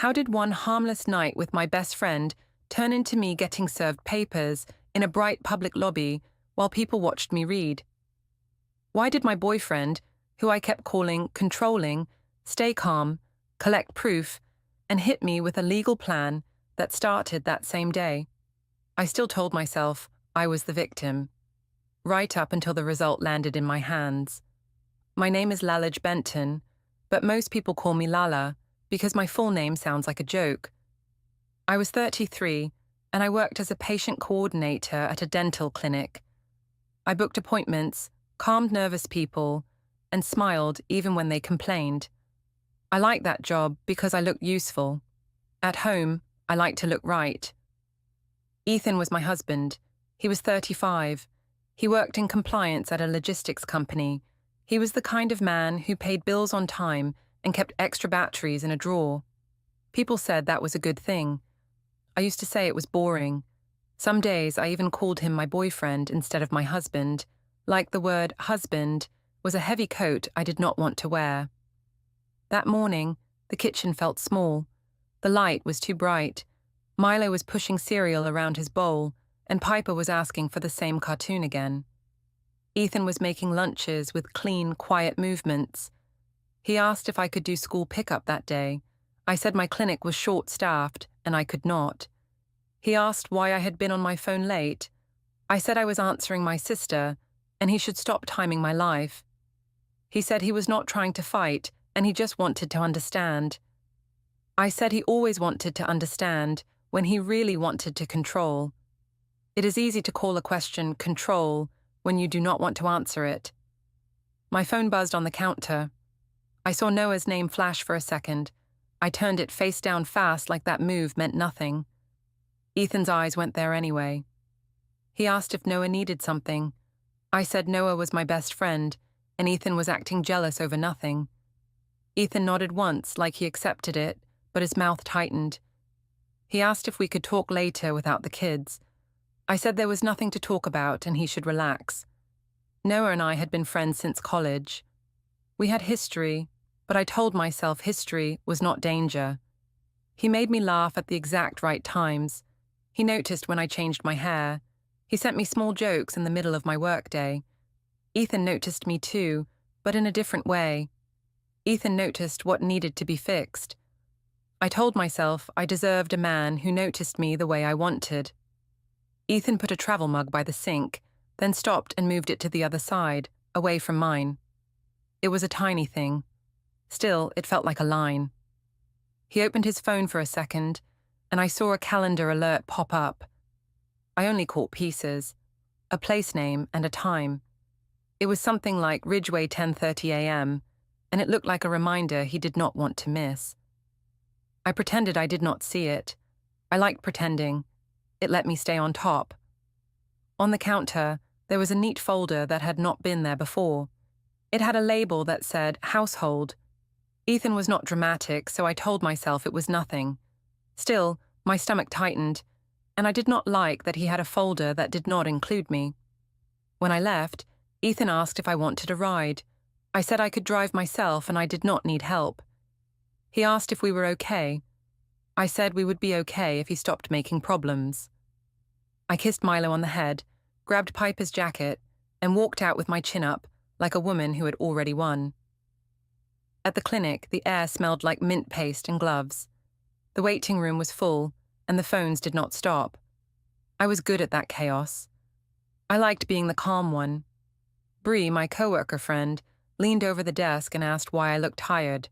How did one harmless night with my best friend turn into me getting served papers in a bright public lobby while people watched me read? Why did my boyfriend, who I kept calling controlling, stay calm, collect proof, and hit me with a legal plan that started that same day? I still told myself I was the victim, right up until the result landed in my hands. My name is Lalage Benton, but most people call me Lala because my full name sounds like a joke. I was 33, and I worked as a patient coordinator at a dental clinic. I booked appointments, calmed nervous people, and smiled even when they complained. I liked that job because I looked useful. At home, I liked to look right. Ethan was my husband. He was 35. He worked in compliance at a logistics company. He was the kind of man who paid bills on time and kept extra batteries in a drawer. People said that was a good thing. I used to say it was boring. Some days I even called him my boyfriend instead of my husband, like the word husband was a heavy coat I did not want to wear. That morning, the kitchen felt small. The light was too bright. Milo was pushing cereal around his bowl, and Piper was asking for the same cartoon again. Ethan was making lunches with clean, quiet movements. He asked if I could do school pickup that day. I said my clinic was short-staffed, and I could not. He asked why I had been on my phone late. I said I was answering my sister, and he should stop timing my life. He said he was not trying to fight, and he just wanted to understand. I said he always wanted to understand when he really wanted to control. It is easy to call a question control when you do not want to answer it. My phone buzzed on the counter. I saw Noah's name flash for a second. I turned it face down fast like that move meant nothing. Ethan's eyes went there anyway. He asked if Noah needed something. I said Noah was my best friend, and Ethan was acting jealous over nothing. Ethan nodded once like he accepted it, but his mouth tightened. He asked if we could talk later without the kids. I said there was nothing to talk about and he should relax. Noah and I had been friends since college. We had history, but I told myself history was not danger. He made me laugh at the exact right times. He noticed when I changed my hair. He sent me small jokes in the middle of my workday. Ethan noticed me too, but in a different way. Ethan noticed what needed to be fixed. I told myself I deserved a man who noticed me the way I wanted. Ethan put a travel mug by the sink, then stopped and moved it to the other side, away from mine. It was a tiny thing. Still, it felt like a line. He opened his phone for a second, and I saw a calendar alert pop up. I only caught pieces, a place name and a time. It was something like Ridgeway 10:30 a.m., and it looked like a reminder he did not want to miss. I pretended I did not see it. I liked pretending. It let me stay on top. On the counter, there was a neat folder that had not been there before. It had a label that said household. Ethan was not dramatic, so I told myself it was nothing. Still, my stomach tightened, and I did not like that he had a folder that did not include me. When I left, Ethan asked if I wanted a ride. I said I could drive myself and I did not need help. He asked if we were okay. I said we would be okay if he stopped making problems. I kissed Milo on the head, grabbed Piper's jacket, and walked out with my chin up, like a woman who had already won. At the clinic, the air smelled like mint paste and gloves. The waiting room was full, and the phones did not stop. I was good at that chaos. I liked being the calm one. Bree, my coworker friend, leaned over the desk and asked why I looked tired.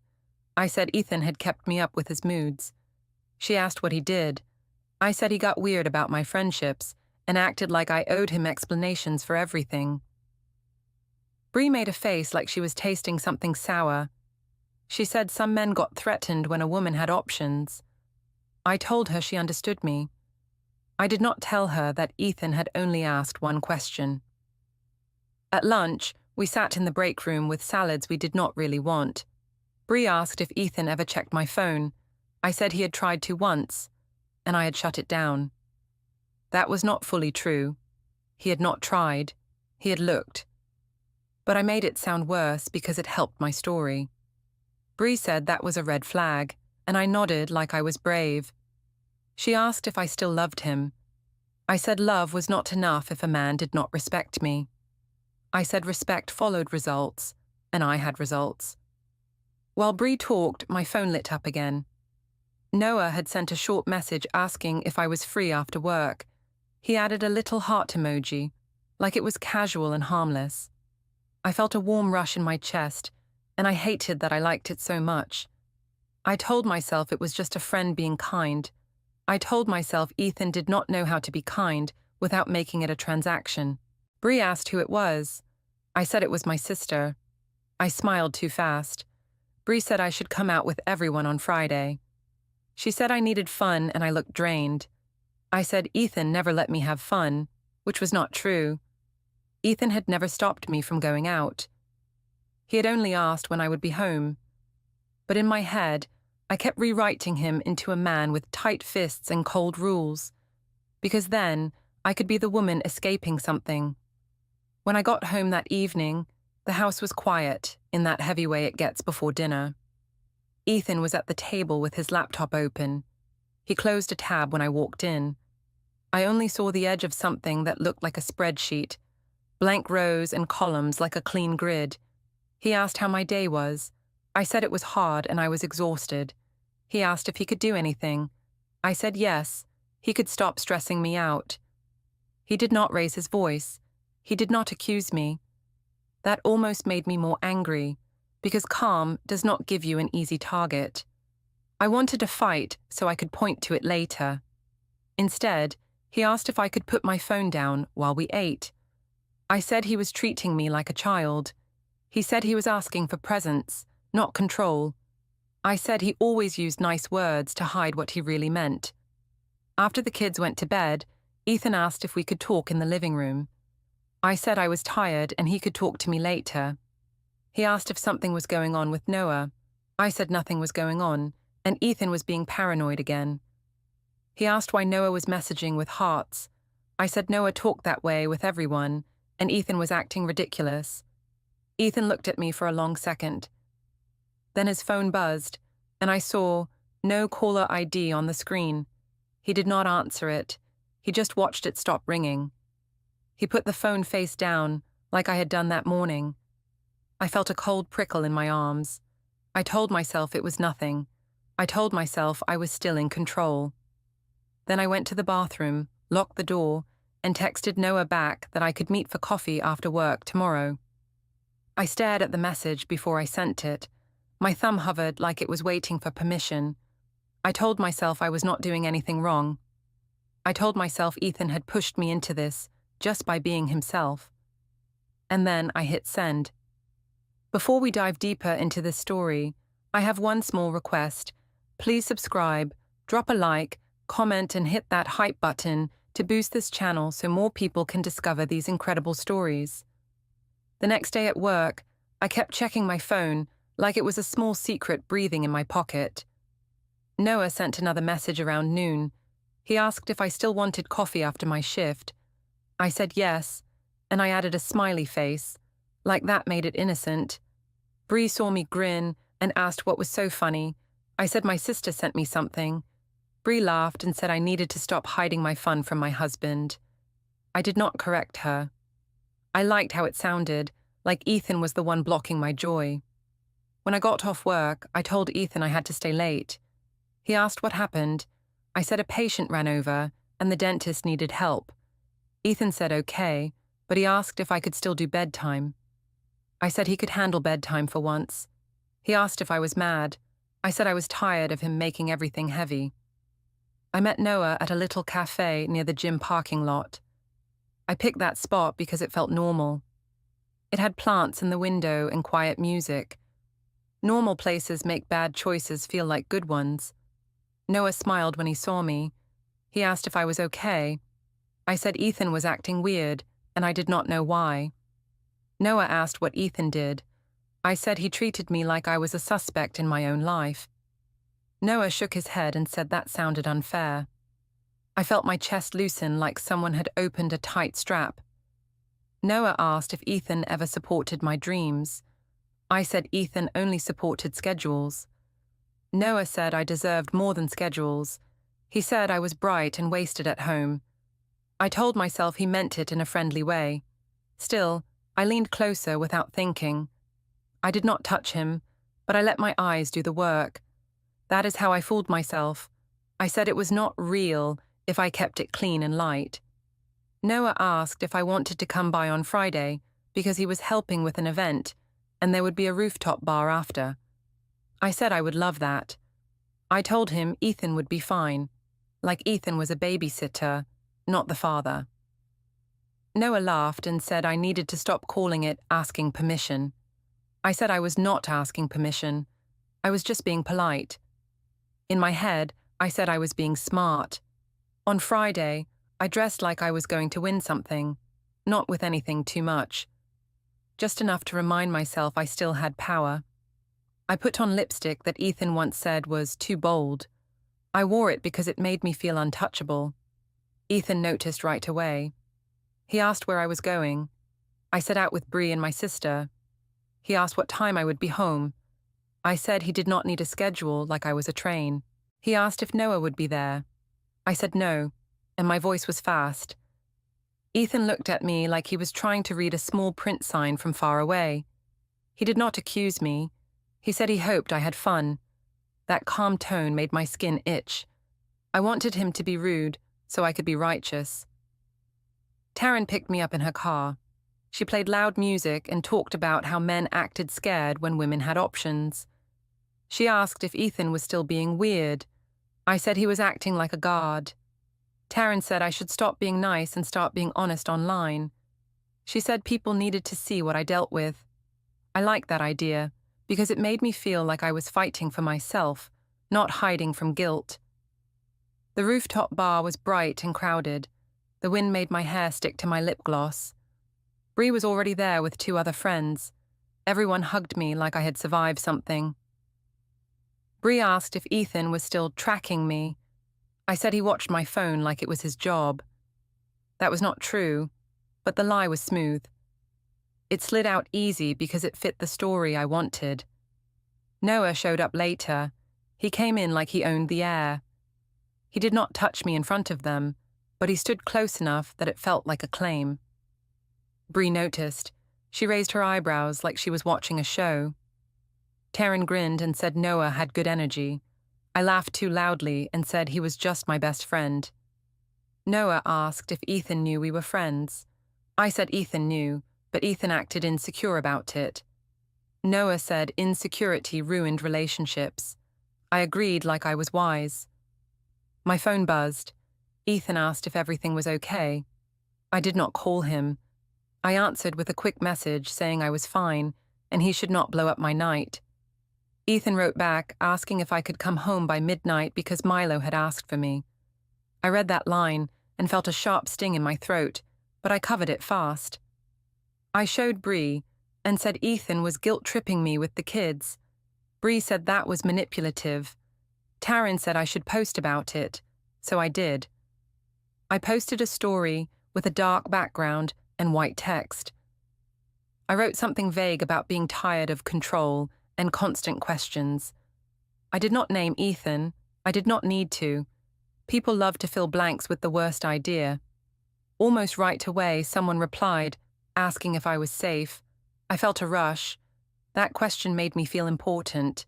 I said Ethan had kept me up with his moods. She asked what he did. I said he got weird about my friendships and acted like I owed him explanations for everything. Bree made a face like she was tasting something sour. She said some men got threatened when a woman had options. I told her she understood me. I did not tell her that Ethan had only asked one question. At lunch, we sat in the break room with salads we did not really want. Bree asked if Ethan ever checked my phone. I said he had tried to once, and I had shut it down. That was not fully true. He had not tried. He had looked. But I made it sound worse because it helped my story. Bree said that was a red flag, and I nodded like I was brave. She asked if I still loved him. I said love was not enough if a man did not respect me. I said respect followed results, and I had results. While Bree talked, my phone lit up again. Noah had sent a short message asking if I was free after work. He added a little heart emoji, like it was casual and harmless. I felt a warm rush in my chest, and I hated that I liked it so much. I told myself it was just a friend being kind. I told myself Ethan did not know how to be kind without making it a transaction. Bree asked who it was. I said it was my sister. I smiled too fast. Bree said I should come out with everyone on Friday. She said I needed fun and I looked drained. I said Ethan never let me have fun, which was not true. Ethan had never stopped me from going out. He had only asked when I would be home. But in my head, I kept rewriting him into a man with tight fists and cold rules, because then I could be the woman escaping something. When I got home that evening, the house was quiet in that heavy way it gets before dinner. Ethan was at the table with his laptop open. He closed a tab when I walked in. I only saw the edge of something that looked like a spreadsheet, blank rows and columns like a clean grid. He asked how my day was. I said it was hard and I was exhausted. He asked if he could do anything. I said yes, he could stop stressing me out. He did not raise his voice. He did not accuse me. That almost made me more angry, because calm does not give you an easy target. I wanted to fight so I could point to it later. Instead, he asked if I could put my phone down while we ate. I said he was treating me like a child. He said he was asking for presents, not control. I said he always used nice words to hide what he really meant. After the kids went to bed, Ethan asked if we could talk in the living room. I said I was tired and he could talk to me later. He asked if something was going on with Noah. I said nothing was going on, and Ethan was being paranoid again. He asked why Noah was messaging with hearts. I said Noah talked that way with everyone, and Ethan was acting ridiculous. Ethan looked at me for a long second. Then his phone buzzed, and I saw no caller ID on the screen. He did not answer it. He just watched it stop ringing. He put the phone face down, like I had done that morning. I felt a cold prickle in my arms. I told myself it was nothing. I told myself I was still in control. Then I went to the bathroom, locked the door, and texted Noah back that I could meet for coffee after work tomorrow. I stared at the message before I sent it. My thumb hovered like it was waiting for permission. I told myself I was not doing anything wrong. I told myself Ethan had pushed me into this just by being himself. And then I hit send. Before we dive deeper into this story, I have one small request. Please subscribe, drop a like, comment, and hit that hype button to boost this channel so more people can discover these incredible stories. The next day at work, I kept checking my phone like it was a small secret breathing in my pocket. Noah sent another message around noon. He asked if I still wanted coffee after my shift. I said yes, and I added a smiley face, like that made it innocent. Bree saw me grin and asked what was so funny. I said my sister sent me something. Bree laughed and said I needed to stop hiding my fun from my husband. I did not correct her. I liked how it sounded, like Ethan was the one blocking my joy. When I got off work, I told Ethan I had to stay late. He asked what happened. I said a patient ran over and the dentist needed help. Ethan said okay, but he asked if I could still do bedtime. I said he could handle bedtime for once. He asked if I was mad. I said I was tired of him making everything heavy. I met Noah at a little cafe near the gym parking lot. I picked that spot because it felt normal. It had plants in the window and quiet music. Normal places make bad choices feel like good ones. Noah smiled when he saw me. He asked if I was okay. I said Ethan was acting weird, and I did not know why. Noah asked what Ethan did. I said he treated me like I was a suspect in my own life. Noah shook his head and said that sounded unfair. I felt my chest loosen like someone had opened a tight strap. Noah asked if Ethan ever supported my dreams. I said Ethan only supported schedules. Noah said I deserved more than schedules. He said I was bright and wasted at home. I told myself he meant it in a friendly way. Still, I leaned closer without thinking. I did not touch him, but I let my eyes do the work. That is how I fooled myself. I said it was not real if I kept it clean and light. Noah asked if I wanted to come by on Friday because he was helping with an event and there would be a rooftop bar after. I said I would love that. I told him Ethan would be fine, like Ethan was a babysitter, not the father. Noah laughed and said I needed to stop calling it asking permission. I said I was not asking permission. I was just being polite. In my head, I said I was being smart. On Friday, I dressed like I was going to win something, not with anything too much. Just enough to remind myself I still had power. I put on lipstick that Ethan once said was too bold. I wore it because it made me feel untouchable. Ethan noticed right away. He asked where I was going. I set out with Bree and my sister. He asked what time I would be home. I said he did not need a schedule like I was a train. He asked if Noah would be there. I said no, and my voice was fast. Ethan looked at me like he was trying to read a small print sign from far away. He did not accuse me. He said he hoped I had fun. That calm tone made my skin itch. I wanted him to be rude so I could be righteous. Taryn picked me up in her car. She played loud music and talked about how men acted scared when women had options. She asked if Ethan was still being weird. I said he was acting like a guard. Taryn said I should stop being nice and start being honest online. She said people needed to see what I dealt with. I liked that idea because it made me feel like I was fighting for myself, not hiding from guilt. The rooftop bar was bright and crowded. The wind made my hair stick to my lip gloss. Bree was already there with 2 other friends. Everyone hugged me like I had survived something. Bree asked if Ethan was still tracking me. I said he watched my phone like it was his job. That was not true, but the lie was smooth. It slid out easy because it fit the story I wanted. Noah showed up later. He came in like he owned the air. He did not touch me in front of them, but he stood close enough that it felt like a claim. Bree noticed. She raised her eyebrows like she was watching a show. Taryn grinned and said Noah had good energy. I laughed too loudly and said he was just my best friend. Noah asked if Ethan knew we were friends. I said Ethan knew, but Ethan acted insecure about it. Noah said insecurity ruined relationships. I agreed like I was wise. My phone buzzed. Ethan asked if everything was okay. I did not call him. I answered with a quick message saying I was fine and he should not blow up my night. Ethan wrote back asking if I could come home by midnight because Milo had asked for me. I read that line and felt a sharp sting in my throat, but I covered it fast. I showed Bree and said Ethan was guilt-tripping me with the kids. Bree said that was manipulative. Taryn said I should post about it, so I did. I posted a story with a dark background and white text. I wrote something vague about being tired of control and constant questions. I did not name Ethan. I did not need to. People love to fill blanks with the worst idea. Almost right away, someone replied, asking if I was safe. I felt a rush. That question made me feel important.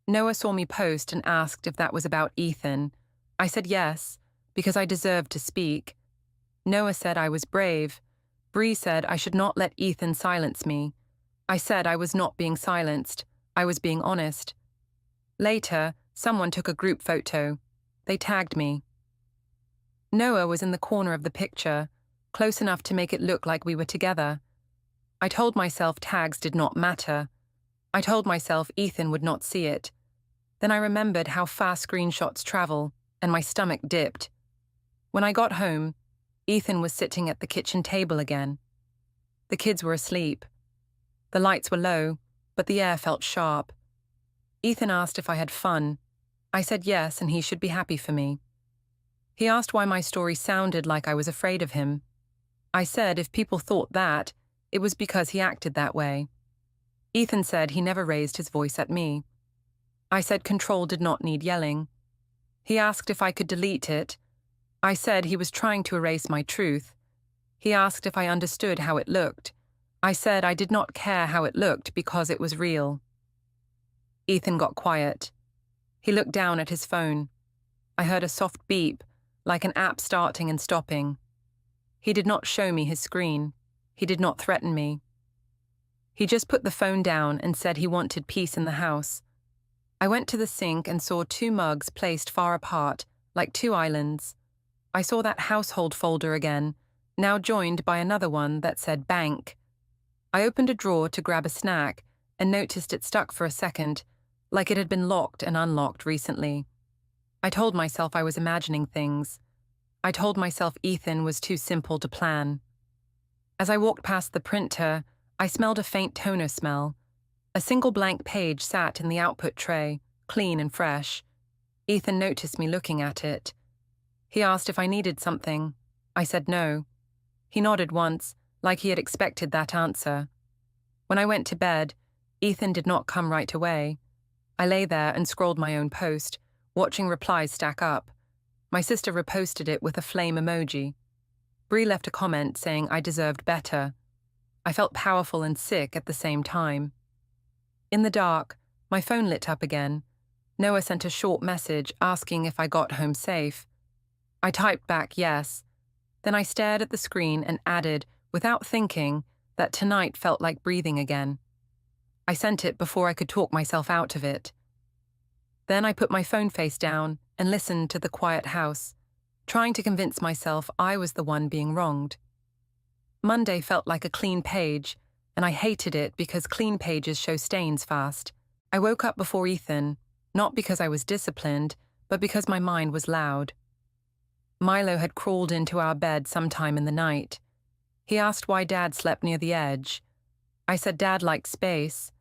Noah saw me post and asked if that was about Ethan. I said yes, because I deserved to speak. Noah said I was brave. Bree said I should not let Ethan silence me. I said I was not being silenced. I was being honest. Later, someone took a group photo. They tagged me. Noah was in the corner of the picture, close enough to make it look like we were together. I told myself tags did not matter. I told myself Ethan would not see it. Then I remembered how fast screenshots travel, and my stomach dipped. When I got home, Ethan was sitting at the kitchen table again. The kids were asleep. The lights were low, but the air felt sharp. Ethan asked if I had fun. I said yes, and he should be happy for me. He asked why my story sounded like I was afraid of him. I said if people thought that, it was because he acted that way. Ethan said he never raised his voice at me. I said control did not need yelling. He asked if I could delete it. I said he was trying to erase my truth. He asked if I understood how it looked. I said I did not care how it looked because it was real. Ethan got quiet. He looked down at his phone. I heard a soft beep, like an app starting and stopping. He did not show me his screen. He did not threaten me. He just put the phone down and said he wanted peace in the house. I went to the sink and saw 2 mugs placed far apart, like 2 islands. I saw that household folder again, now joined by another one that said bank. I opened a drawer to grab a snack and noticed it stuck for a second, like it had been locked and unlocked recently. I told myself I was imagining things. I told myself Ethan was too simple to plan. As I walked past the printer, I smelled a faint toner smell. A single blank page sat in the output tray, clean and fresh. Ethan noticed me looking at it. He asked if I needed something. I said no. He nodded once, like he had expected that answer. When I went to bed, Ethan did not come right away. I lay there and scrolled my own post, watching replies stack up. My sister reposted it with a flame emoji. Bree left a comment saying I deserved better. I felt powerful and sick at the same time. In the dark, my phone lit up again. Noah sent a short message asking if I got home safe. I typed back yes. Then I stared at the screen and added, without thinking, that tonight felt like breathing again. I sent it before I could talk myself out of it. Then I put my phone face down and listened to the quiet house, trying to convince myself I was the one being wronged. Monday felt like a clean page, and I hated it because clean pages show stains fast. I woke up before Ethan, not because I was disciplined, but because my mind was loud. Milo had crawled into our bed sometime in the night. He asked why Dad slept near the edge. I said Dad liked space.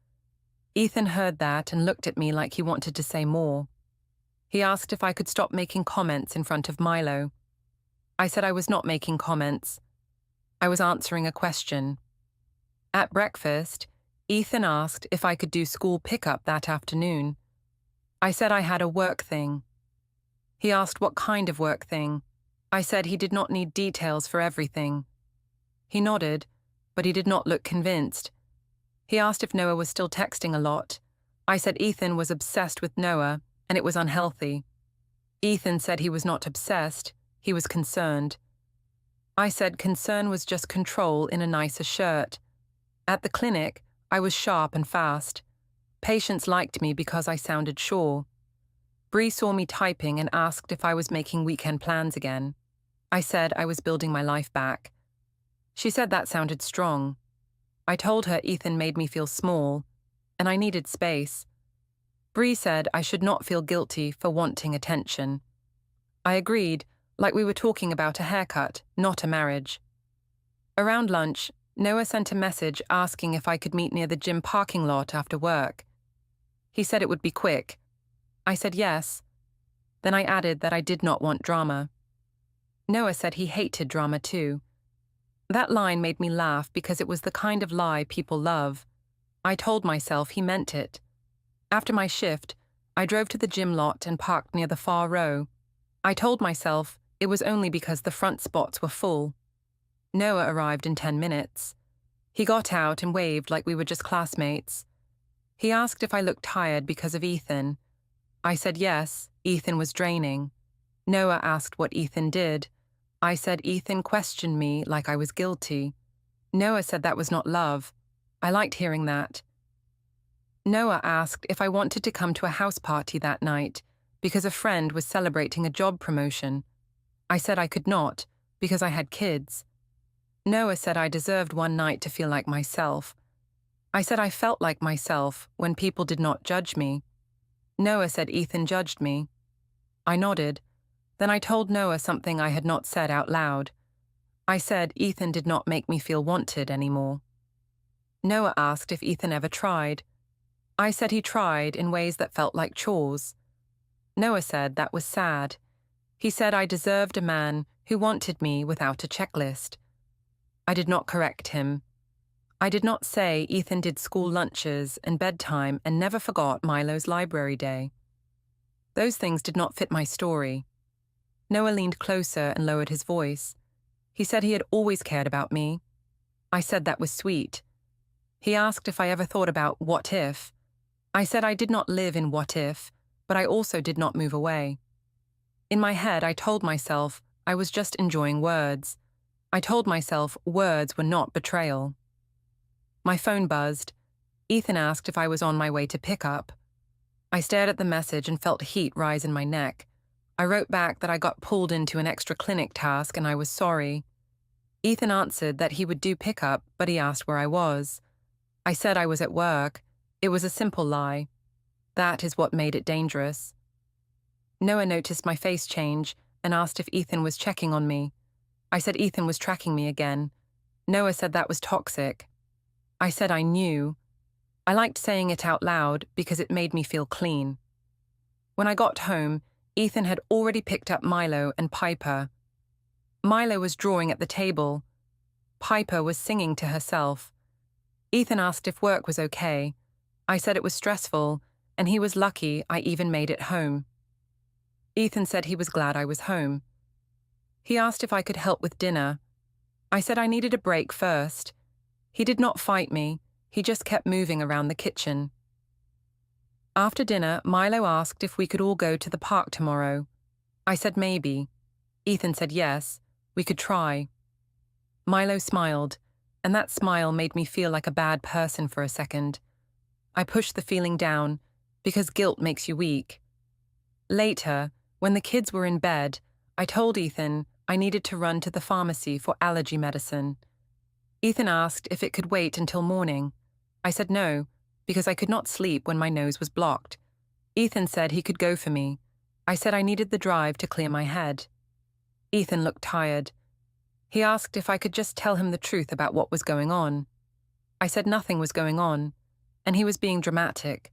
Ethan heard that and looked at me like he wanted to say more. He asked if I could stop making comments in front of Milo. I said I was not making comments. I was answering a question. At breakfast, Ethan asked if I could do school pickup that afternoon. I said I had a work thing. He asked what kind of work thing. I said he did not need details for everything. He nodded, but he did not look convinced. He asked if Noah was still texting a lot. I said Ethan was obsessed with Noah, and it was unhealthy. Ethan said he was not obsessed, he was concerned. I said concern was just control in a nicer shirt. At the clinic, I was sharp and fast. Patients liked me because I sounded sure. Bree saw me typing and asked if I was making weekend plans again. I said I was building my life back. She said that sounded strong. I told her Ethan made me feel small, and I needed space. Bree said I should not feel guilty for wanting attention. I agreed, like we were talking about a haircut, not a marriage. Around lunch, Noah sent a message asking if I could meet near the gym parking lot after work. He said it would be quick. I said yes. Then I added that I did not want drama. Noah said he hated drama too. That line made me laugh because it was the kind of lie people love. I told myself he meant it. After my shift, I drove to the gym lot and parked near the far row. I told myself it was only because the front spots were full. Noah arrived in 10 minutes. He got out and waved like we were just classmates. He asked if I looked tired because of Ethan. I said yes, Ethan was draining. Noah asked what Ethan did. I said Ethan questioned me like I was guilty. Noah said that was not love. I liked hearing that. Noah asked if I wanted to come to a house party that night because a friend was celebrating a job promotion. I said I could not because I had kids. Noah said I deserved one night to feel like myself. I said I felt like myself when people did not judge me. Noah said Ethan judged me. I nodded. Then I told Noah something I had not said out loud. I said Ethan did not make me feel wanted anymore. Noah asked if Ethan ever tried. I said he tried in ways that felt like chores. Noah said that was sad. He said I deserved a man who wanted me without a checklist. I did not correct him. I did not say Ethan did school lunches and bedtime and never forgot Milo's library day. Those things did not fit my story. Noah leaned closer and lowered his voice. He said he had always cared about me. I said that was sweet. He asked if I ever thought about what if. I said I did not live in what if, but I also did not move away. In my head, I told myself I was just enjoying words. I told myself words were not betrayal. My phone buzzed. Ethan asked if I was on my way to pick up. I stared at the message and felt heat rise in my neck. I wrote back that I got pulled into an extra clinic task and I was sorry. Ethan answered that he would do pickup, but he asked where I was. I said I was at work. It was a simple lie. That is what made it dangerous. Noah noticed my face change and asked if Ethan was checking on me. I said Ethan was tracking me again. Noah said that was toxic. I said I knew. I liked saying it out loud because it made me feel clean. When I got home, Ethan had already picked up Milo and Piper. Milo was drawing at the table. Piper was singing to herself. Ethan asked if work was okay. I said it was stressful, and he was lucky I even made it home. Ethan said he was glad I was home. He asked if I could help with dinner. I said I needed a break first. He did not fight me. He just kept moving around the kitchen. After dinner, Milo asked if we could all go to the park tomorrow. I said maybe. Ethan said yes, we could try. Milo smiled, and that smile made me feel like a bad person for a second. I pushed the feeling down, because guilt makes you weak. Later, when the kids were in bed, I told Ethan I needed to run to the pharmacy for allergy medicine. Ethan asked if it could wait until morning. I said no, because I could not sleep when my nose was blocked. Ethan said he could go for me. I said I needed the drive to clear my head. Ethan looked tired. He asked if I could just tell him the truth about what was going on. I said nothing was going on, and he was being dramatic.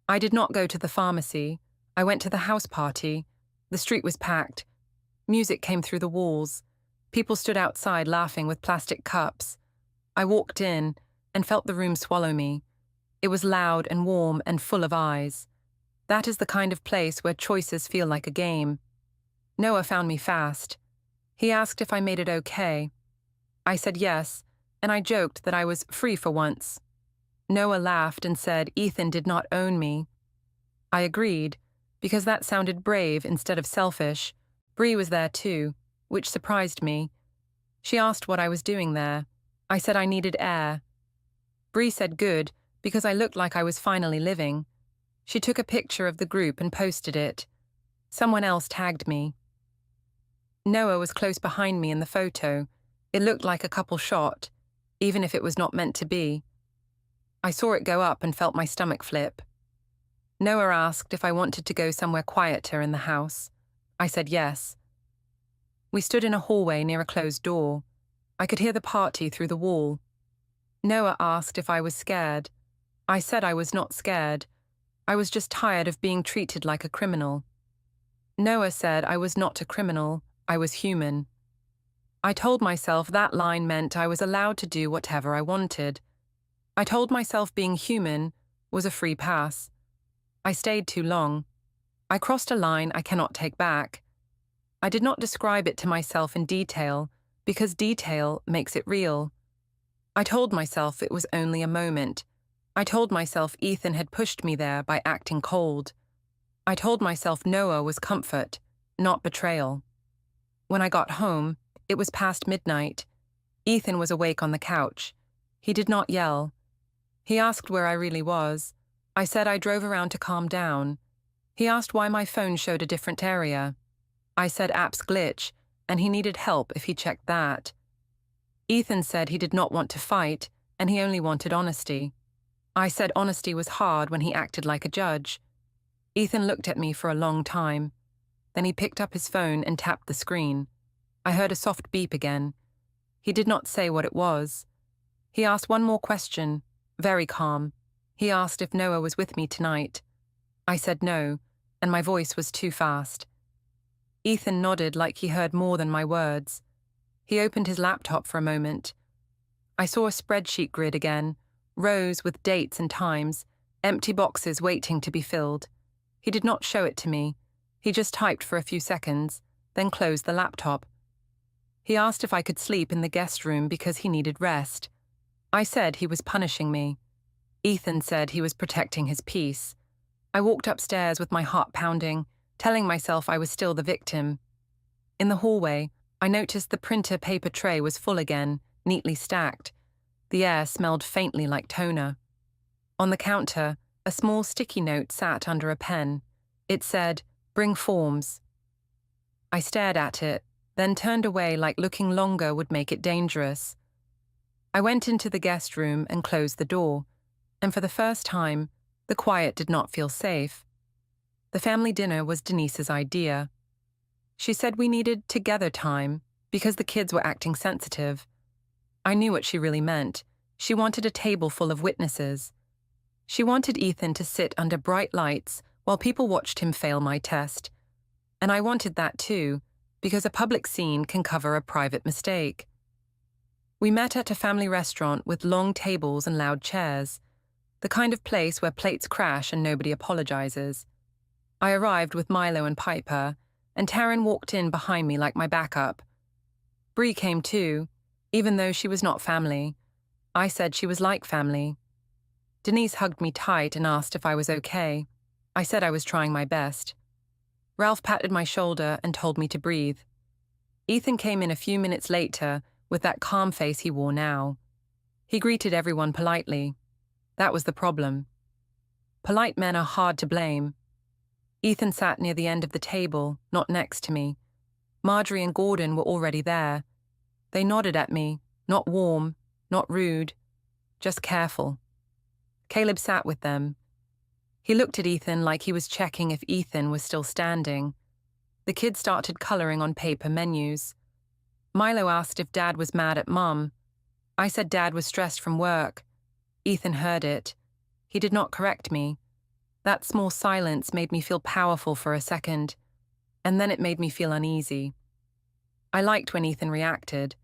I did not go to the pharmacy. I went to the house party. The street was packed. Music came through the walls. People stood outside laughing with plastic cups. I walked in and felt the room swallow me. It was loud and warm and full of eyes. That is the kind of place where choices feel like a game. Noah found me fast. He asked if I made it okay. I said yes, and I joked that I was free for once. Noah laughed and said Ethan did not own me. I agreed, because that sounded brave instead of selfish. Bree was there too, which surprised me. She asked what I was doing there. I said I needed air. Bree said good, because I looked like I was finally living. She took a picture of the group and posted it. Someone else tagged me. Noah was close behind me in the photo. It looked like a couple shot, even if it was not meant to be. I saw it go up and felt my stomach flip. Noah asked if I wanted to go somewhere quieter in the house. I said yes. We stood in a hallway near a closed door. I could hear the party through the wall. Noah asked if I was scared. I said I was not scared. I was just tired of being treated like a criminal. Noah said I was not a criminal, I was human. I told myself that line meant I was allowed to do whatever I wanted. I told myself being human was a free pass. I stayed too long. I crossed a line I cannot take back. I did not describe it to myself in detail, because detail makes it real. I told myself it was only a moment. I told myself Ethan had pushed me there by acting cold. I told myself Noah was comfort, not betrayal. When I got home, it was past midnight. Ethan was awake on the couch. He did not yell. He asked where I really was. I said I drove around to calm down. He asked why my phone showed a different area. I said apps glitch, and he needed help if he checked that. Ethan said he did not want to fight, and he only wanted honesty. I said honesty was hard when he acted like a judge. Ethan looked at me for a long time. Then he picked up his phone and tapped the screen. I heard a soft beep again. He did not say what it was. He asked one more question, very calm. He asked if Noah was with me tonight. I said no, and my voice was too fast. Ethan nodded like he heard more than my words. He opened his laptop for a moment. I saw a spreadsheet grid again, rows with dates and times, empty boxes waiting to be filled. He did not show it to me. He just typed for a few seconds, then closed the laptop. He asked if I could sleep in the guest room because he needed rest. I said he was punishing me. Ethan said he was protecting his peace. I walked upstairs with my heart pounding, telling myself I was still the victim. In the hallway, I noticed the printer paper tray was full again, neatly stacked. The air smelled faintly like toner. On the counter, a small sticky note sat under a pen. It said, "Bring forms." I stared at it, then turned away like looking longer would make it dangerous. I went into the guest room and closed the door, and for the first time, the quiet did not feel safe. The family dinner was Denise's idea. She said we needed together time because the kids were acting sensitive. I knew what she really meant. She wanted a table full of witnesses. She wanted Ethan to sit under bright lights while people watched him fail my test. And I wanted that too, because a public scene can cover a private mistake. We met at a family restaurant with long tables and loud chairs, the kind of place where plates crash and nobody apologizes. I arrived with Milo and Piper, and Taryn walked in behind me like my backup. Bree came too, even though she was not family. I said she was like family. Denise hugged me tight and asked if I was okay. I said I was trying my best. Ralph patted my shoulder and told me to breathe. Ethan came in a few minutes later with that calm face he wore now. He greeted everyone politely. That was the problem. Polite men are hard to blame. Ethan sat near the end of the table, not next to me. Marjorie and Gordon were already there. They nodded at me, not warm, not rude, just careful. Caleb sat with them. He looked at Ethan like he was checking if Ethan was still standing. The kids started coloring on paper menus. Milo asked if Dad was mad at Mum. I said Dad was stressed from work. Ethan heard it. He did not correct me. That small silence made me feel powerful for a second, and then it made me feel uneasy. I liked when Ethan reacted.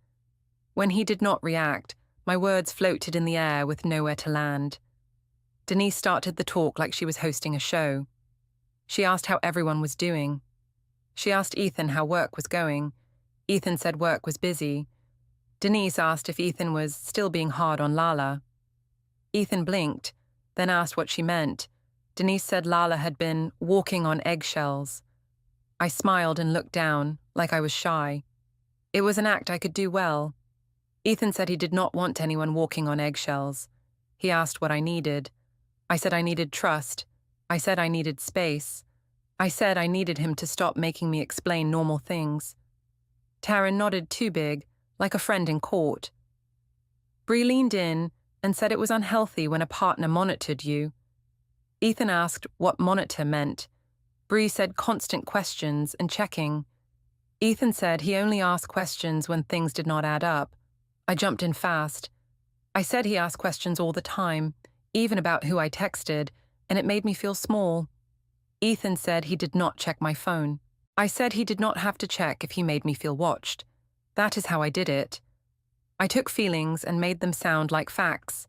When he did not react, my words floated in the air with nowhere to land. Denise started the talk like she was hosting a show. She asked how everyone was doing. She asked Ethan how work was going. Ethan said work was busy. Denise asked if Ethan was still being hard on Lala. Ethan blinked, then asked what she meant. Denise said Lala had been walking on eggshells. I smiled and looked down, like I was shy. It was an act I could do well. Ethan said he did not want anyone walking on eggshells. He asked what I needed. I said I needed trust. I said I needed space. I said I needed him to stop making me explain normal things. Taryn nodded too big, like a friend in court. Bree leaned in and said it was unhealthy when a partner monitored you. Ethan asked what monitor meant. Bree said constant questions and checking. Ethan said he only asked questions when things did not add up. I jumped in fast. I said he asked questions all the time, even about who I texted, and it made me feel small. Ethan said he did not check my phone. I said he did not have to check if he made me feel watched. That is how I did it. I took feelings and made them sound like facts.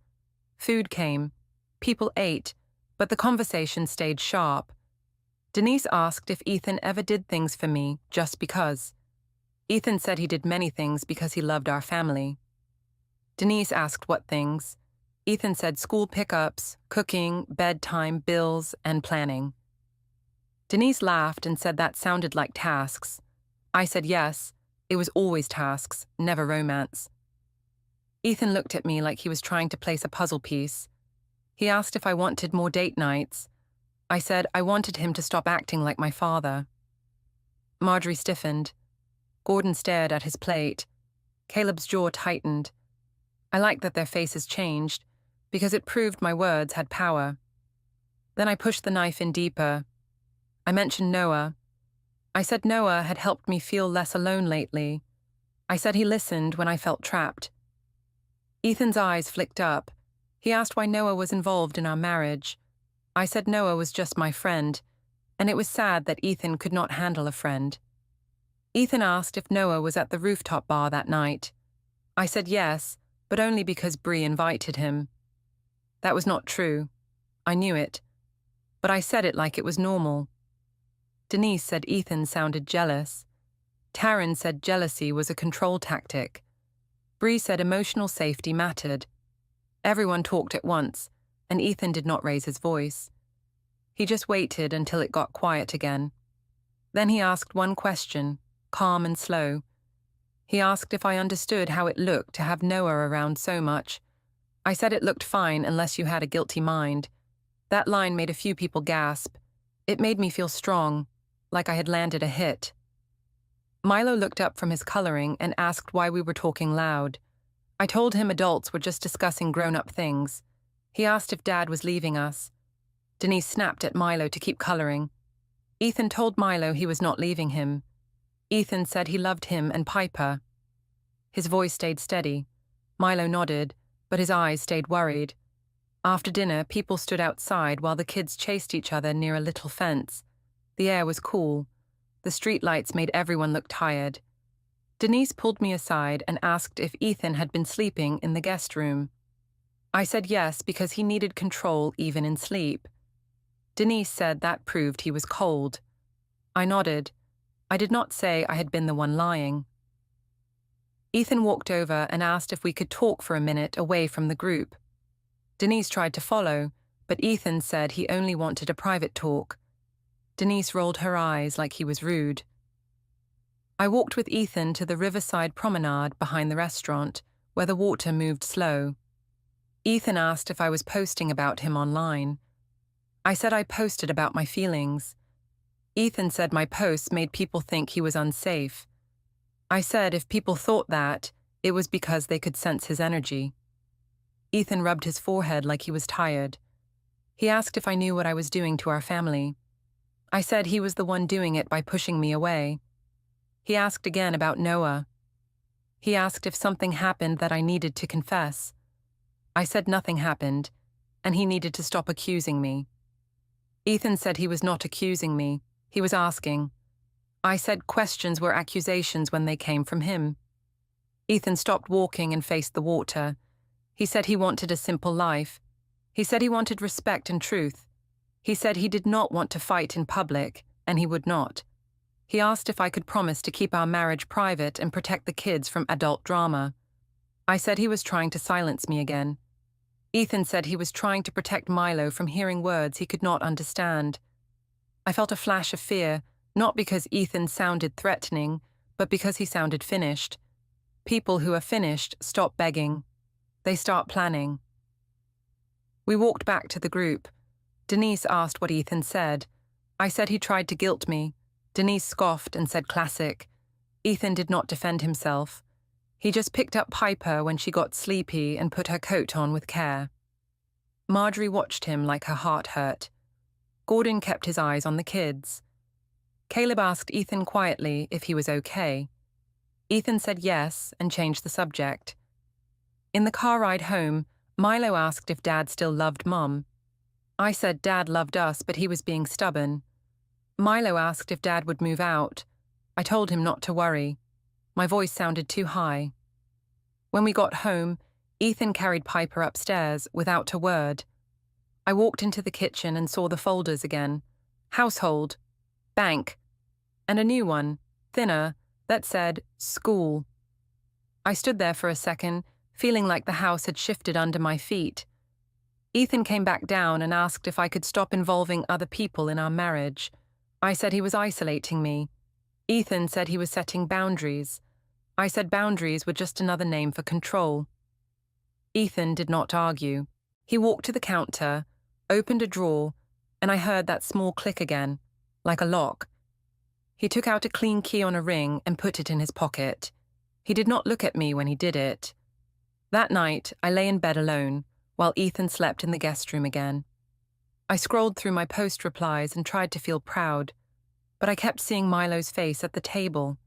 Food came. People ate, but the conversation stayed sharp. Denise asked if Ethan ever did things for me just because. Ethan said he did many things because he loved our family. Denise asked what things. Ethan said school pickups, cooking, bedtime, bills, and planning. Denise laughed and said that sounded like tasks. I said yes, it was always tasks, never romance. Ethan looked at me like he was trying to place a puzzle piece. He asked if I wanted more date nights. I said I wanted him to stop acting like my father. Marjorie stiffened. Gordon stared at his plate. Caleb's jaw tightened. I liked that their faces changed, because it proved my words had power. Then I pushed the knife in deeper. I mentioned Noah. I said Noah had helped me feel less alone lately. I said he listened when I felt trapped. Ethan's eyes flicked up. He asked why Noah was involved in our marriage. I said Noah was just my friend, and it was sad that Ethan could not handle a friend. Ethan asked if Noah was at the rooftop bar that night. I said yes, but only because Bree invited him. That was not true. I knew it, but I said it like it was normal. Denise said Ethan sounded jealous. Taryn said jealousy was a control tactic. Bree said emotional safety mattered. Everyone talked at once, and Ethan did not raise his voice. He just waited until it got quiet again. Then he asked one question, calm and slow. He asked if I understood how it looked to have Noah around so much. I said it looked fine unless you had a guilty mind. That line made a few people gasp. It made me feel strong, like I had landed a hit. Milo looked up from his coloring and asked why we were talking loud. I told him adults were just discussing grown-up things. He asked if Dad was leaving us. Denise snapped at Milo to keep coloring. Ethan told Milo he was not leaving him. Ethan said he loved him and Piper. His voice stayed steady. Milo nodded, but his eyes stayed worried. After dinner, people stood outside while the kids chased each other near a little fence. The air was cool. The streetlights made everyone look tired. Denise pulled me aside and asked if Ethan had been sleeping in the guest room. I said yes because he needed control even in sleep. Denise said that proved he was cold. I nodded. I did not say I had been the one lying. Ethan walked over and asked if we could talk for a minute away from the group. Denise tried to follow, but Ethan said he only wanted a private talk. Denise rolled her eyes like he was rude. I walked with Ethan to the riverside promenade behind the restaurant, where the water moved slow. Ethan asked if I was posting about him online. I said I posted about my feelings. Ethan said my posts made people think he was unsafe. I said if people thought that, it was because they could sense his energy. Ethan rubbed his forehead like he was tired. He asked if I knew what I was doing to our family. I said he was the one doing it by pushing me away. He asked again about Noah. He asked if something happened that I needed to confess. I said nothing happened, and he needed to stop accusing me. Ethan said he was not accusing me, he was asking. I said questions were accusations when they came from him. Ethan stopped walking and faced the water. He said he wanted a simple life. He said he wanted respect and truth. He said he did not want to fight in public, and he would not. He asked if I could promise to keep our marriage private and protect the kids from adult drama. I said he was trying to silence me again. Ethan said he was trying to protect Milo from hearing words he could not understand. I felt a flash of fear, not because Ethan sounded threatening, but because he sounded finished. People who are finished stop begging. They start planning. We walked back to the group. Denise asked what Ethan said. I said he tried to guilt me. Denise scoffed and said classic. Ethan did not defend himself. He just picked up Piper when she got sleepy and put her coat on with care. Marjorie watched him like her heart hurt. Gordon kept his eyes on the kids. Caleb asked Ethan quietly if he was okay. Ethan said yes and changed the subject. In the car ride home, Milo asked if Dad still loved Mum. I said Dad loved us, but he was being stubborn. Milo asked if Dad would move out. I told him not to worry. My voice sounded too high. When we got home, Ethan carried Piper upstairs without a word. I walked into the kitchen and saw the folders again. Household, bank, and a new one, thinner, that said school. I stood there for a second, feeling like the house had shifted under my feet. Ethan came back down and asked if I could stop involving other people in our marriage. I said he was isolating me. Ethan said he was setting boundaries. I said boundaries were just another name for control. Ethan did not argue. He walked to the counter, opened a drawer, and I heard that small click again, like a lock. He took out a clean key on a ring and put it in his pocket. He did not look at me when he did it. That night, I lay in bed alone, while Ethan slept in the guest room again. I scrolled through my post replies and tried to feel proud, but I kept seeing Milo's face at the table.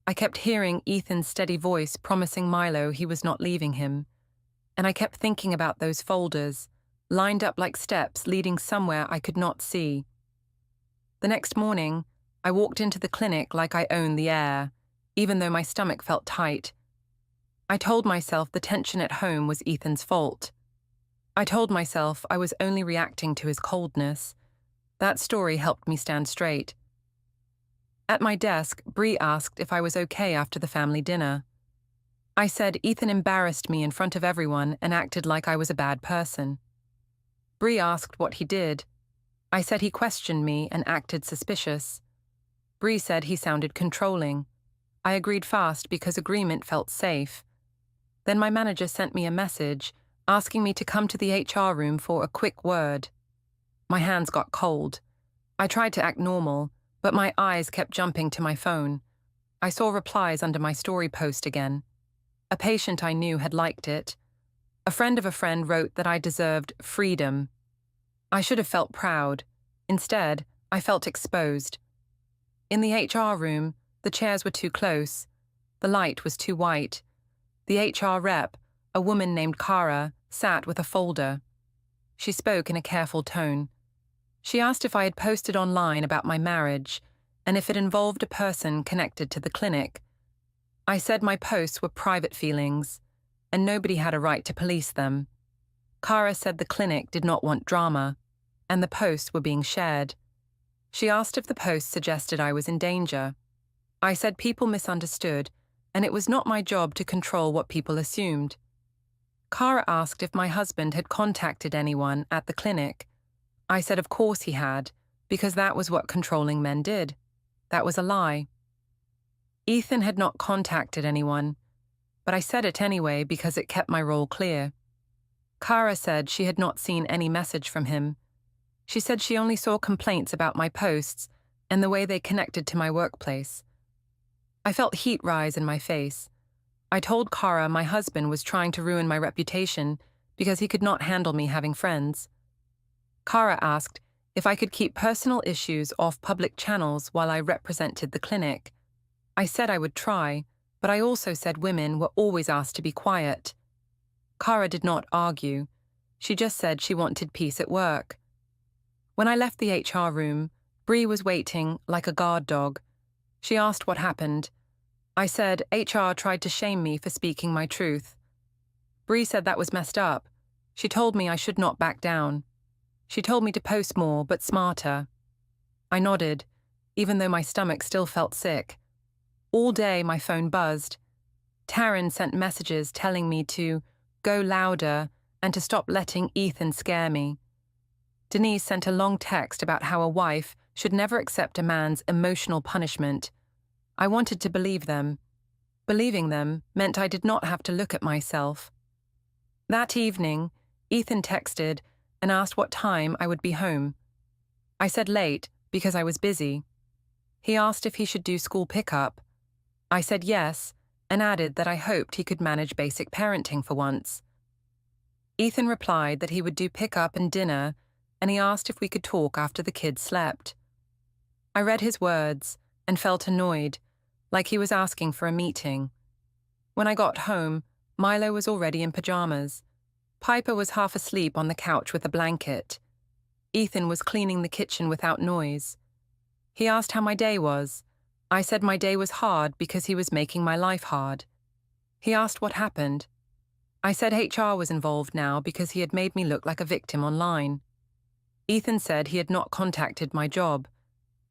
I kept hearing Ethan's steady voice promising Milo he was not leaving him, and I kept thinking about those folders, lined up like steps leading somewhere I could not see. The next morning, I walked into the clinic like I owned the air, even though my stomach felt tight. I told myself the tension at home was Ethan's fault. I told myself I was only reacting to his coldness. That story helped me stand straight. At my desk, Bree asked if I was okay after the family dinner. I said Ethan embarrassed me in front of everyone and acted like I was a bad person. Bree asked what he did. I said he questioned me and acted suspicious. Bree said he sounded controlling. I agreed fast because agreement felt safe. Then my manager sent me a message asking me to come to the HR room for a quick word. My hands got cold. I tried to act normal, but my eyes kept jumping to my phone. I saw replies under my story post again. A patient I knew had liked it. A friend of a friend wrote that I deserved freedom. I should have felt proud. Instead, I felt exposed. In the HR room, the chairs were too close. The light was too white. The HR rep, a woman named Kara, sat with a folder. She spoke in a careful tone. She asked if I had posted online about my marriage and if it involved a person connected to the clinic. I said my posts were private feelings, and nobody had a right to police them. Kara said the clinic did not want drama, and the posts were being shared. She asked if the post suggested I was in danger. I said people misunderstood, and it was not my job to control what people assumed. Kara asked if my husband had contacted anyone at the clinic. I said of course he had, because that was what controlling men did. That was a lie. Ethan had not contacted anyone, but I said it anyway because it kept my role clear. Kara said she had not seen any message from him. She said she only saw complaints about my posts and the way they connected to my workplace. I felt heat rise in my face. I told Kara my husband was trying to ruin my reputation because he could not handle me having friends. Kara asked if I could keep personal issues off public channels while I represented the clinic. I said I would try, but I also said women were always asked to be quiet. Kara did not argue. She just said she wanted peace at work. When I left the HR room, Bree was waiting like a guard dog. She asked what happened. I said HR tried to shame me for speaking my truth. Bree said that was messed up. She told me I should not back down. She told me to post more, but smarter. I nodded, even though my stomach still felt sick. All day my phone buzzed. Taryn sent messages telling me to go louder and to stop letting Ethan scare me. Denise sent a long text about how a wife should never accept a man's emotional punishment. I wanted to believe them. Believing them meant I did not have to look at myself. That evening, Ethan texted and asked what time I would be home. I said late because I was busy. He asked if he should do school pickup. I said yes and added that I hoped he could manage basic parenting for once. Ethan replied that he would do pickup and dinner, and he asked if we could talk after the kids slept. I read his words and felt annoyed, like he was asking for a meeting. When I got home, Milo was already in pajamas. Piper was half asleep on the couch with a blanket. Ethan was cleaning the kitchen without noise. He asked how my day was. I said my day was hard because he was making my life hard. He asked what happened. I said HR was involved now because he had made me look like a victim online. Ethan said he had not contacted my job.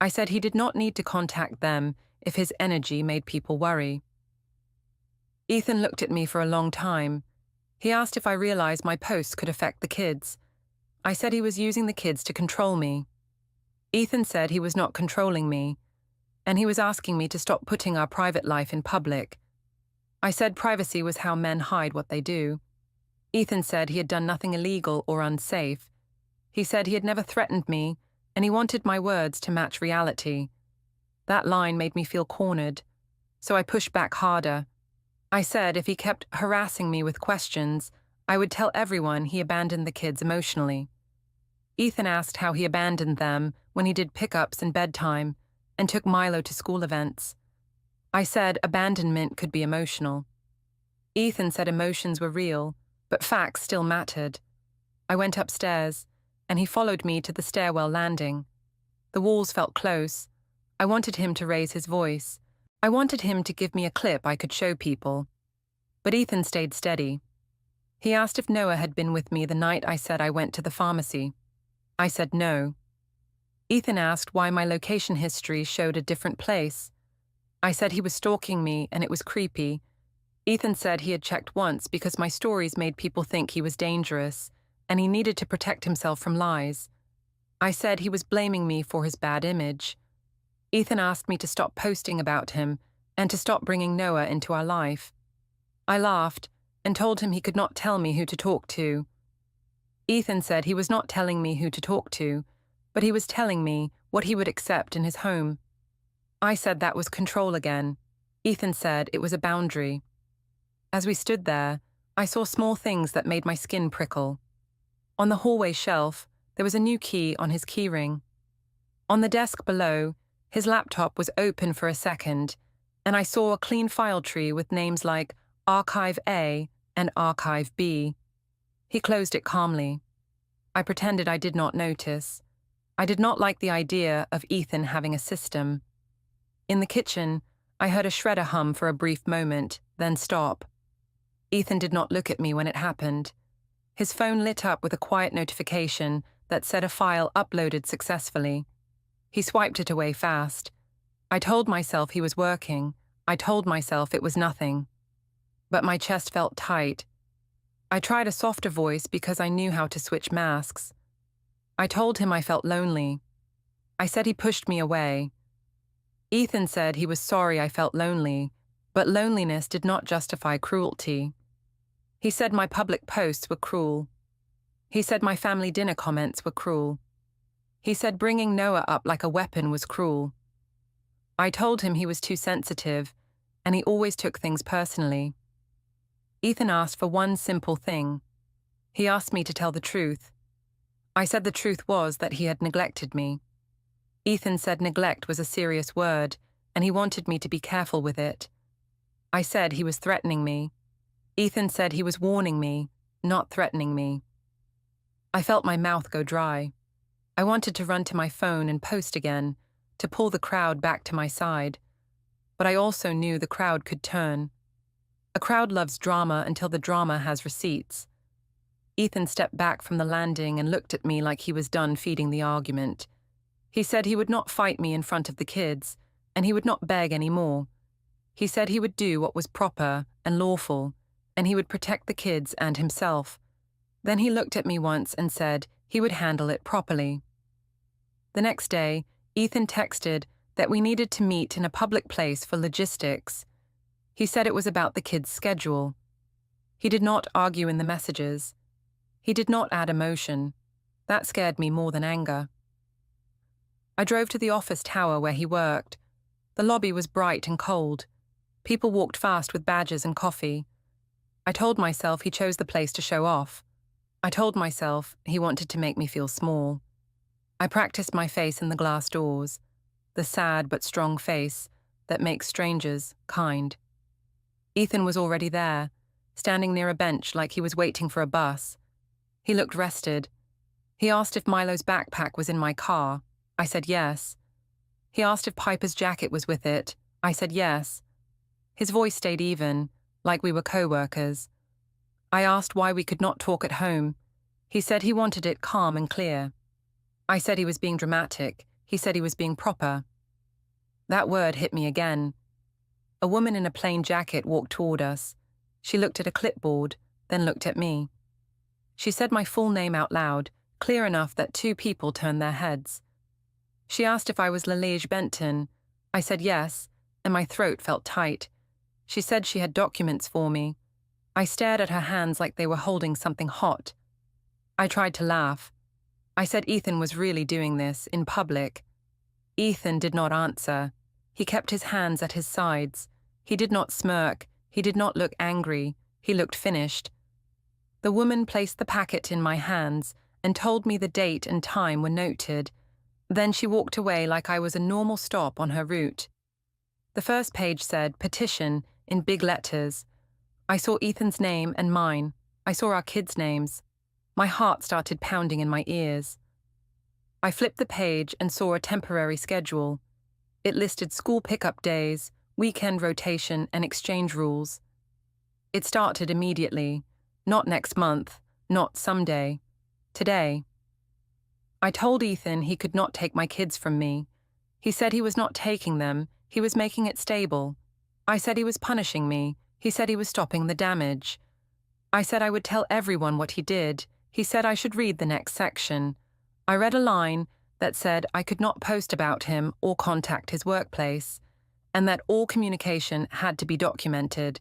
I said he did not need to contact them if his energy made people worry. Ethan looked at me for a long time. He asked if I realized my posts could affect the kids. I said he was using the kids to control me. Ethan said he was not controlling me, and he was asking me to stop putting our private life in public. I said privacy was how men hide what they do. Ethan said he had done nothing illegal or unsafe. He said he had never threatened me, and he wanted my words to match reality. That line made me feel cornered, so I pushed back harder. I said if he kept harassing me with questions, I would tell everyone he abandoned the kids emotionally. Ethan asked how he abandoned them when he did pickups and bedtime and took Milo to school events. I said abandonment could be emotional. Ethan said emotions were real, but facts still mattered. I went upstairs, and he followed me to the stairwell landing. The walls felt close. I wanted him to raise his voice. I wanted him to give me a clip I could show people. But Ethan stayed steady. He asked if Noah had been with me the night I said I went to the pharmacy. I said no. Ethan asked why my location history showed a different place. I said he was stalking me and it was creepy. Ethan said he had checked once because my stories made people think he was dangerous, and he needed to protect himself from lies. I said he was blaming me for his bad image. Ethan asked me to stop posting about him and to stop bringing Noah into our life. I laughed and told him he could not tell me who to talk to. Ethan said he was not telling me who to talk to, but he was telling me what he would accept in his home. I said that was control again. Ethan said it was a boundary. As we stood there, I saw small things that made my skin prickle. On the hallway shelf, there was a new key on his keyring. On the desk below, his laptop was open for a second, and I saw a clean file tree with names like Archive A and Archive B. He closed it calmly. I pretended I did not notice. I did not like the idea of Ethan having a system. In the kitchen, I heard a shredder hum for a brief moment, then stop. Ethan did not look at me when it happened. His phone lit up with a quiet notification that said a file uploaded successfully. He swiped it away fast. I told myself he was working. I told myself it was nothing. But my chest felt tight. I tried a softer voice because I knew how to switch masks. I told him I felt lonely. I said he pushed me away. Ethan said he was sorry I felt lonely, but loneliness did not justify cruelty. He said my public posts were cruel. He said my family dinner comments were cruel. He said bringing Noah up like a weapon was cruel. I told him he was too sensitive, and he always took things personally. Ethan asked for one simple thing. He asked me to tell the truth. I said the truth was that he had neglected me. Ethan said neglect was a serious word, and he wanted me to be careful with it. I said he was threatening me. Ethan said he was warning me, not threatening me. I felt my mouth go dry. I wanted to run to my phone and post again, to pull the crowd back to my side. But I also knew the crowd could turn. A crowd loves drama until the drama has receipts. Ethan stepped back from the landing and looked at me like he was done feeding the argument. He said he would not fight me in front of the kids, and he would not beg any more. He said he would do what was proper and lawful, and he would protect the kids and himself. Then he looked at me once and said he would handle it properly. The next day, Ethan texted that we needed to meet in a public place for logistics. He said it was about the kids' schedule. He did not argue in the messages. He did not add emotion. That scared me more than anger. I drove to the office tower where he worked. The lobby was bright and cold. People walked fast with badges and coffee. I told myself he chose the place to show off. I told myself he wanted to make me feel small. I practiced my face in the glass doors, the sad but strong face that makes strangers kind. Ethan was already there, standing near a bench like he was waiting for a bus. He looked rested. He asked if Milo's backpack was in my car. I said yes. He asked if Piper's jacket was with it. I said yes. His voice stayed even, like we were co-workers. I asked why we could not talk at home. He said he wanted it calm and clear. I said he was being dramatic. He said he was being proper. That word hit me again. A woman in a plain jacket walked toward us. She looked at a clipboard, then looked at me. She said my full name out loud, clear enough that two people turned their heads. She asked if I was Lalage Benton. I said yes, and my throat felt tight. She said she had documents for me. I stared at her hands like they were holding something hot. I tried to laugh. I said Ethan was really doing this, in public. Ethan did not answer. He kept his hands at his sides. He did not smirk. He did not look angry. He looked finished. The woman placed the packet in my hands and told me the date and time were noted. Then she walked away like I was a normal stop on her route. The first page said, petition, in big letters. I saw Ethan's name and mine. I saw our kids' names. My heart started pounding in my ears. I flipped the page and saw a temporary schedule. It listed school pickup days, weekend rotation, and exchange rules. It started immediately. Not next month, not someday. Today. I told Ethan he could not take my kids from me. He said he was not taking them, he was making it stable. I said he was punishing me, he said he was stopping the damage. I said I would tell everyone what he did. He said I should read the next section. I read a line that said I could not post about him or contact his workplace, and that all communication had to be documented.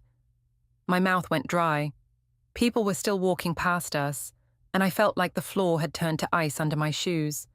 My mouth went dry. People were still walking past us, and I felt like the floor had turned to ice under my shoes.